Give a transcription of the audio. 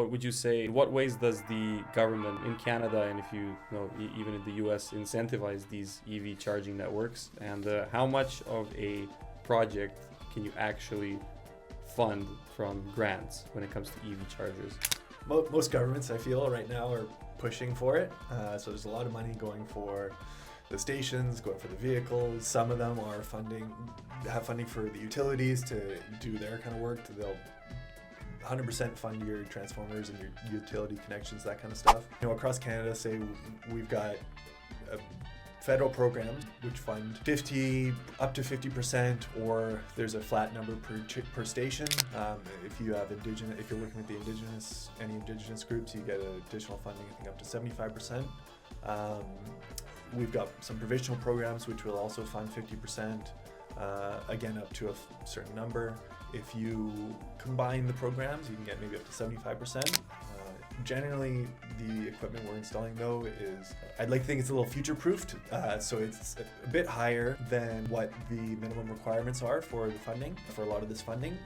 What would you say, in what ways does the government in Canada, and if you know, even in the US, incentivize these EV charging networks? And how much of a project can you actually fund from grants when it comes to EV chargers? Most governments, I feel, right now are pushing for it. So there's a lot of money going for the stations, going for the vehicles. Some of them are have funding for the utilities to do their kind of work. They'll 100% fund your transformers and your utility connections, that kind of stuff. You know, across Canada, say we've got federal programs which fund up to 50%, or there's a flat number per station. If you have if you're working with any Indigenous groups, you get additional funding, I think up to 75%. We've got some provincial programs which will also fund 50%, again up to a certain number. If you combine the programs, you can get maybe up to 75%. Generally, the equipment we're installing, though, I'd like to think it's a little future-proofed, so it's a bit higher than what the minimum requirements are for the funding, for a lot of this funding.